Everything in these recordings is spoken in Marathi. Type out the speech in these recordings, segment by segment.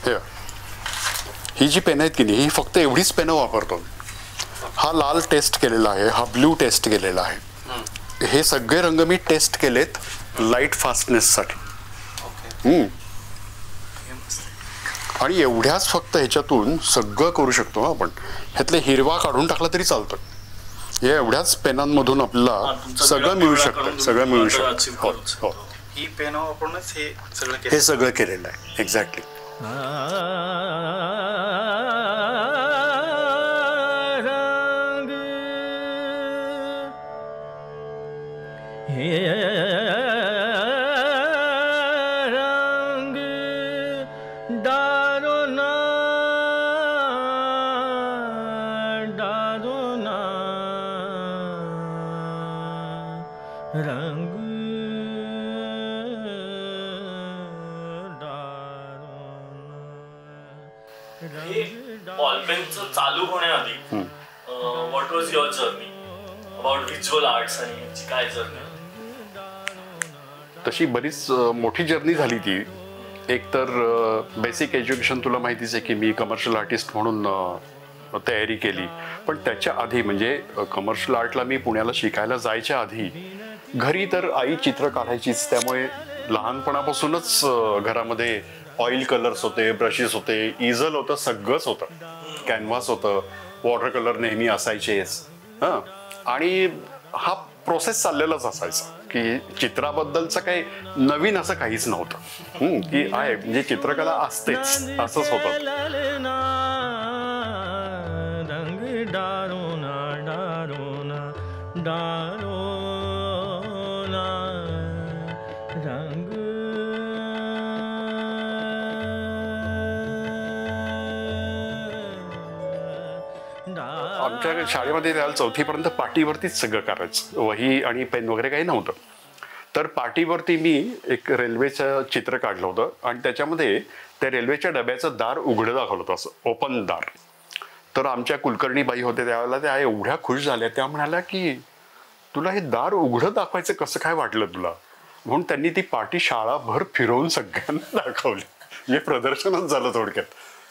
हे ही जी पेनं आहेत की नाही ही फक्त एवढीच पेनं वापरतो. हा लाल टेस्ट केलेला आहे, हा ब्ल्यू टेस्ट केलेला आहे. हे सगळे रंग मी टेस्ट केलेत लाईट फास्टनेससाठी. आणि एवढ्याच फक्त ह्याच्यातून सगळं करू शकतो आपण. ह्यातले हिरवा काढून टाकला तरी चालतं. या एवढ्याच पेनांमधून आपल्याला सगळं मिळू शकतं, सगळं मिळू शकतं. हो, ही पेन वापरूनच हे सगळं केलेलं आहे. एक्झॅक्टली. बॉलपेनचं चालू होण्याआधी what was your journey about visual arts आणि याची काय जर्नी? तशी बरीच मोठी जर्नी झाली ती. एक तर बेसिक एज्युकेशन तुला माहितीच आहे की मी कमर्शियल आर्टिस्ट म्हणून तयारी केली. पण त्याच्या आधी म्हणजे कमर्शियल आर्टला मी पुण्याला शिकायला जायच्या आधी घरी तर आई चित्र काढायचीच. त्यामुळे लहानपणापासूनच घरामध्ये ऑइल कलर्स होते, ब्रशेस होते, इझल होतं, सगळंच होतं. कॅनव्हास होतं, वॉटर कलर नेहमी असायचेच. आणि हा प्रोसेस चाललेलाच असायचा की चित्राबद्दलचं काही नवीन असं काहीच नव्हतं की आहे म्हणजे चित्रकला असतेच असंच होतं. आमच्या शाळेमध्ये त्याला 4थी पर्यंत पाटीवरतीच सगळं करायचं. वही आणि पेन वगैरे काही नव्हतं. तर पाटीवरती मी एक रेल्वेचं चित्र काढलं होतं आणि त्याच्यामध्ये त्या रेल्वेच्या डब्याचं दार उघडं दाखवलं होतं, असं ओपन दार. तर आमच्या कुलकर्णी बाई होते त्यावेळेला, त्या एवढ्या खुश झाल्या. त्या म्हणाल्या की तुला हे दार उघडं दाखवायचं कसं काय वाटलं तुला? म्हणून त्यांनी ती पाटी शाळाभर फिरवून सगळ्यांना दाखवली. म्हणजे प्रदर्शनच झालं थोडक्यात.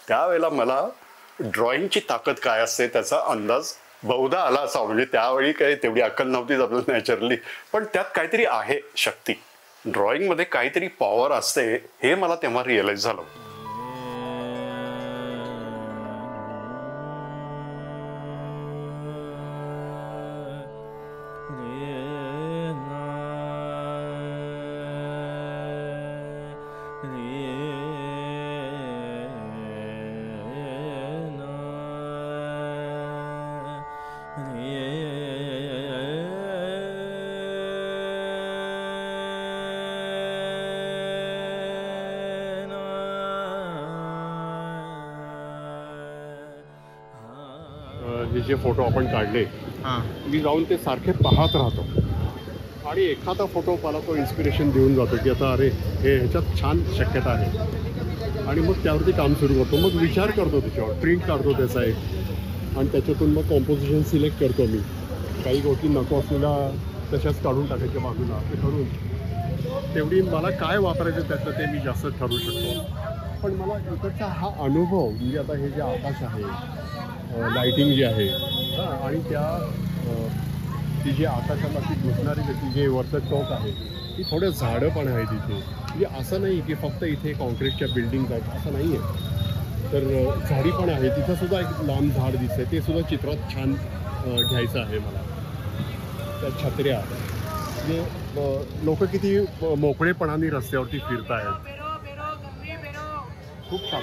त्यावेळेला मला ड्रॉइंगची ताकद काय असते त्याचा अंदाज बहुधा आला असा. म्हणजे त्यावेळी काही तेवढी अक्कल नव्हतीच आपल्याला नॅचरली, पण त्यात काहीतरी आहे शक्ती, ड्रॉइंगमध्ये काहीतरी पॉवर असते हे मला तेव्हा रिअलाइज झालं. हे जे फोटो आपण काढले मी जाऊन ते सारखे पाहत राहतो आणि एखादा फोटो मला तो इन्स्पिरेशन देऊन जातो की आता अरे हे ह्याच्यात छान शक्यता आहे आणि मग त्यावरती काम सुरू करतो. मग विचार करतो त्याच्यावर, प्रिंट काढतो त्याचा एक आणि त्याच्यातून मग कॉम्पोजिशन सिलेक्ट करतो मी. काही गोष्टी नको असलेल्या तशाच काढून टाकायच्या बाजूला ते करून तेवढी मला काय वापरायचं त्यातलं ते मी जास्त ठरवू शकतो. पण मला इकडचा हा अनुभव म्हणजे आता हे जे आकाश आहे, लाईटिंग जी आहे आणि ती जी आकाशाला ती घुसणारी ती जे वरचं टोक आहे ती थोडं झाडं पण आहे तिथे. म्हणजे असं नाही की फक्त इथे कॉन्क्रीटच्या बिल्डिंग आहेत असं नाही आहे. तर झाडी पण आहे, तिथंसुद्धा एक लांब झाड दिसतंय, ते सुद्धा चित्रात छान घ्यायचं आहे मला. त्या छत्र्या म्हणजे लोक किती मोकळेपणाने रस्त्यावरती फिरत आहेत, खूप छान.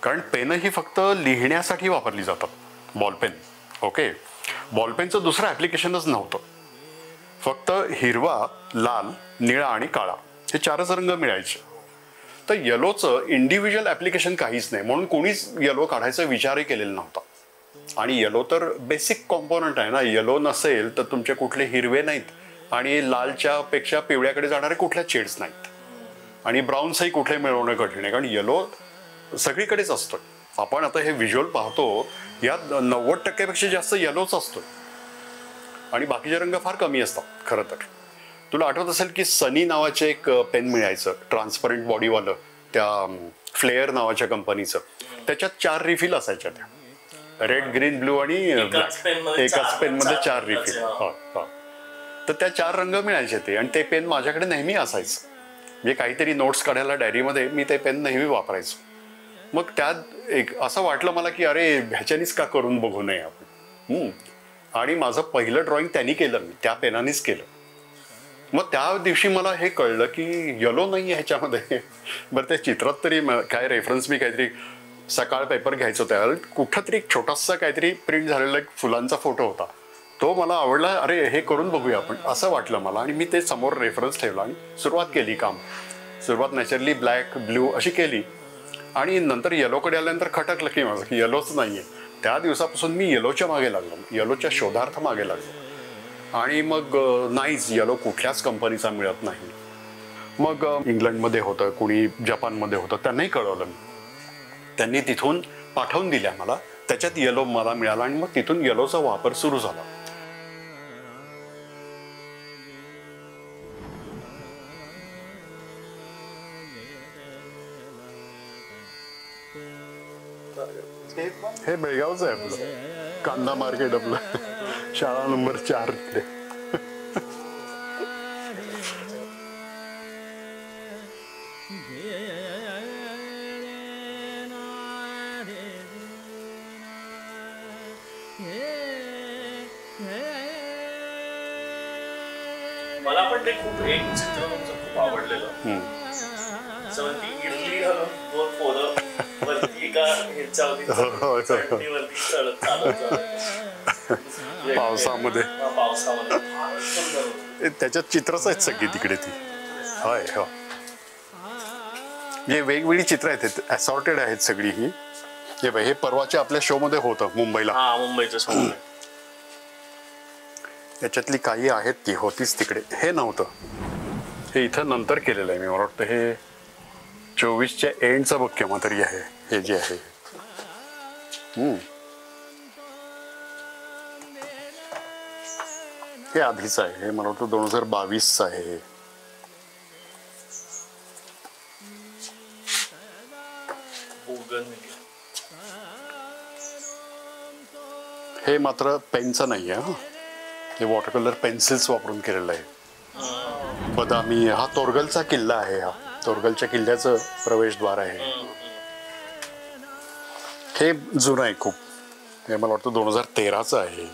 कारण पेनं ही फक्त लिहिण्यासाठी वापरली जातात, बॉलपेन. ओके, बॉलपेनचं दुसरं ॲप्लिकेशनच नव्हतं. फक्त हिरवा, लाल, निळा आणि काळा हे 4च रंग मिळायचे. तर येलोचं इंडिव्हिज्युअल ॲप्लिकेशन काहीच नाही, म्हणून कोणीच येलो काढायचा विचारही केलेला नव्हता. आणि येलो तर बेसिक कॉम्पोनंट आहे ना. येलो नसेल तर तुमचे कुठले हिरवे नाहीत आणि लालच्या पेक्षा पिवळ्याकडे जाणारे कुठल्याच शेड्स नाहीत. आणि ब्राऊन्सही कुठले मिळवणं कठीण आहे, कारण येलो सगळीकडेच असतो. आपण आता हे व्हिज्युअल पाहतो, यात 90% जास्त येलोच असतो आणि बाकीचे रंग फार कमी असतात खरं तर. तुला आठवत असेल की सनी नावाचे एक पेन मिळायचं, ट्रान्सपरंट बॉडीवालं, त्या फ्लेअर नावाच्या कंपनीचं. त्याच्यात 4 रिफिल असायच्या, त्या रेड, ग्रीन, ब्लू आणि ब्लॅक. एकाच पेनमध्ये 4 रिफिल. तर त्या 4 रंग मिळायचे ते. आणि ते पेन माझ्याकडे नेहमी असायचं. म्हणजे काहीतरी नोट्स काढायला डायरीमध्ये मी ते पेन नेहमी वापरायचो. मग त्यात एक असं वाटलं मला की अरे ह्याच्यानीच का करून बघू नये आपण. आणि माझं पहिलं ड्रॉइंग त्यांनी केलं, मी त्या पेनानेच केलं. मग त्या दिवशी मला हे कळलं की येलो नाही आहे ह्याच्यामध्ये. बरं, त्या चित्रात तरी काय रेफरन्स, मी काहीतरी सकाळ पेपर घ्यायचो, त्यावेळेला कुठं तरी एक छोटासा काहीतरी प्रिंट झालेला एक फुलांचा फोटो होता. तो मला आवडला. अरे हे करून बघूया आपण, असं वाटलं मला. आणि मी ते समोर रेफरन्स ठेवला आणि सुरुवात केली काम. सुरुवात नॅचरली ब्लॅक, ब्ल्यू अशी केली. आणि नंतर येलोकडे आल्यानंतर खटकलं की माझं की येलोच नाही आहे. त्या दिवसापासून मी येलोच्या मागे लागलो, येलोच्या शोधार्थ मागे लागलो. आणि मग नाहीच, येलो कुठल्याच कंपनीचा मिळत नाही. मग इंग्लंडमध्ये होतं, कुणी जपानमध्ये होतं, त्यांनाही कळवलं मी. त्यांनी तिथून पाठवून दिल्या मला. त्याच्यात येलो मला मिळाला आणि मग तिथून येलोचा वापर सुरू झाला. हे बेळगावचं आहे आपलं कांदा मार्केट, आपलं शाळा नंबर 4 इकडे. मला पण ते खूप एक चित्र खूप आवडलेलं. इडली घालून 2 पोरं वरती एका ह्याच्यावरती चढत चालत पावसामध्ये. त्याच्यात चित्रच आहेत सगळी तिकडे ती. होय हो, हे वेगवेगळी चित्र आहेत, असॉर्टेड आहेत सगळी ही. हे परवाचे आपल्या शो मध्ये होतं मुंबईला. मुंबईच्या शो मध्ये. याच्यातली काही आहेत ती होतीच तिकडे. हे नव्हतं, हे इथं नंतर केलेलं आहे मी. मला वाटतं हे 24च्या एंडचं बघ केव्हा तरी आहे हे जे आहे. हे आधीच आहे, हे मला वाटतं 2022चं आहे. हे मात्र पेनचं नाही आहे, हे वॉटर कलर पेन्सिल्स वापरून केलेलं आहे. बदामी. हा तोरगलचा किल्ला आहे, हा तोरगलच्या किल्ल्याचं प्रवेशद्वार आहे. हे जुनं आहे खूप. हे मला वाटतं 2013चं आहे.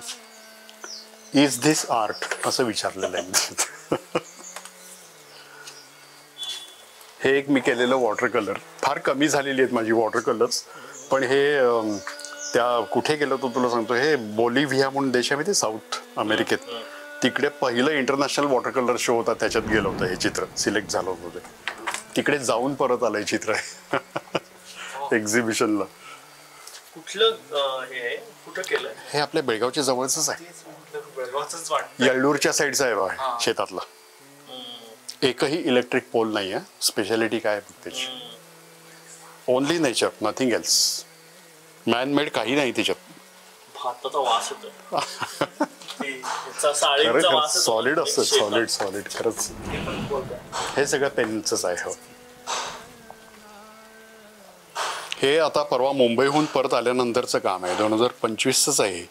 इज धिस आर्ट असं विचारलेलं आहे. हे एक मी केलेलं वॉटर कलर. फार कमी झालेली आहेत माझी वॉटर कलर्स, पण हे त्या कुठे गेलो होतो तुला सांगतो. हे बोलिव्हिया म्हणून देश आहे, साऊथ अमेरिकेत. तिकडे पहिलं इंटरनॅशनल वॉटर कलर शो होता, त्याच्यात गेलं होतं हे चित्र, सिलेक्ट झालं होतं ते. तिकडे जाऊन परत आलंय चित्र एक्झिबिशनला. कुठलं हे कुठं केलंय? हे आपल्या बेळगावच्या जवळच आहे, येळ्ळूरच्या साईडचा आहे बघा, शेतातला. एकही इलेक्ट्रिक पोल नाही आहे. स्पेशालिटी काय आहे त्याची? Only nature, nothing else. Man made काही नाही त्याच्यात. भाताचा वास येतो. सॉलिड असतं, सॉलिड सॉलिड खरंच. हे सगळं पेनचंच आहे. हो, हे आता परवा मुंबईहून परत आल्यानंतरचं काम आहे, 2025च आहे.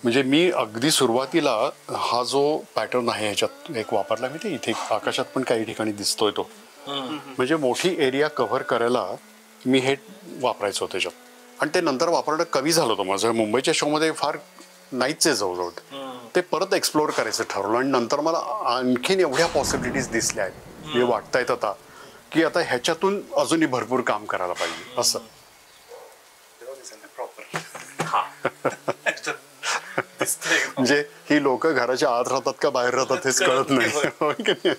म्हणजे मी अगदी सुरुवातीला हा जो पॅटर्न आहे ह्याच्यात एक वापरला मी, ते इथे आकाशात पण काही ठिकाणी दिसतोय तो. म्हणजे मोठी एरिया कव्हर करायला मी हे वापरायचो त्याच्यात. आणि ते नंतर वापरणं कमी झालं होतं माझं. मुंबईच्या शोमध्ये फार नाहीच आहे जवळजवळ. ते परत एक्सप्लोअर करायचं ठरवलं आणि नंतर मला आणखीन एवढ्या पॉसिबिलिटीज दिसल्या आहेत, हे वाटतायत आता की आता ह्याच्यातून अजूनही भरपूर काम करायला पाहिजे असं. म्हणजे ही लोक घराच्या आत राहतात का बाहेर राहतात हेच कळत नाही. होय की नाही?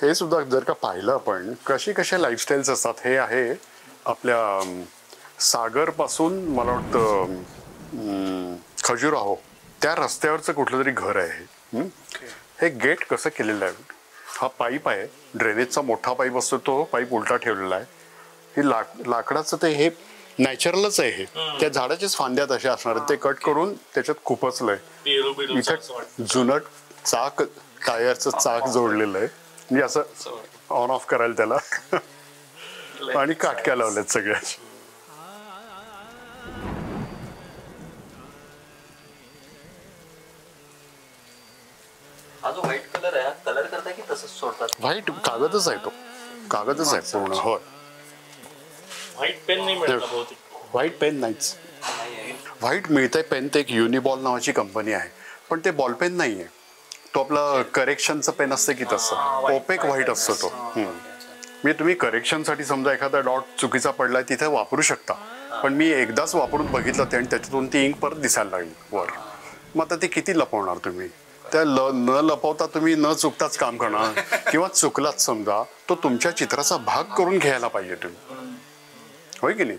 हे सुद्धा जर का पाहिलं आपण कशा लाईफस्टाईल्स असतात. हे आहे आपल्या सागर पासून मला वाटतं खजुराहो त्या रस्त्यावरचं कुठलं तरी घर आहे. हे गेट कसं केलेलं आहे. हा पाईप आहे, ड्रेनेजचा मोठा पाईप असतो, तो पाईप उलटा ठेवलेला आहे. हे लाकडाचं ते हे नॅचरलच आहे. हे त्या झाडाच्याच फांद्यात असे असणार ते कट करून त्याच्यात खुपसलंय. इथं जुनं चाक टायरचं चाक जोडलेलं आहे म्हणजे असं ऑन ऑफ करायला त्याला आणि काटक्या लावल्यात सगळ्या. हा जो व्हाईट कलर आहे कलर करताय की तसंच सोडतात? व्हाईट कागदच आहे, तो कागदच आहे पूर्ण. होय, व्हाईट पेन नाही मिळत बहुतेक. व्हाईट पेन नाहीच. व्हाईट मिळतंय पेन ते एक युनिबॉल नावाची कंपनी आहे, पण ते बॉल पेन नाही आहे. तो आपला करेक्शनचं पेन असतं की तसं ओपेक व्हाईट असतो तो. म्हणजे तुम्ही करेक्शनसाठी समजा एखादा डॉट चुकीचा पडलाय तिथे वापरू शकता, पण मी एकदाच वापरून बघितलं ते आणि त्याच्यातून ती इंक परत दिसायला लागली वर. मग आता ते किती लपवणार तुम्ही? त्या न लपवता तुम्ही न चुकताच काम करणार किंवा चुकलाच समजा तो तुमच्या चित्राचा भाग करून घ्यायला पाहिजे तुम्ही. होय की नाही?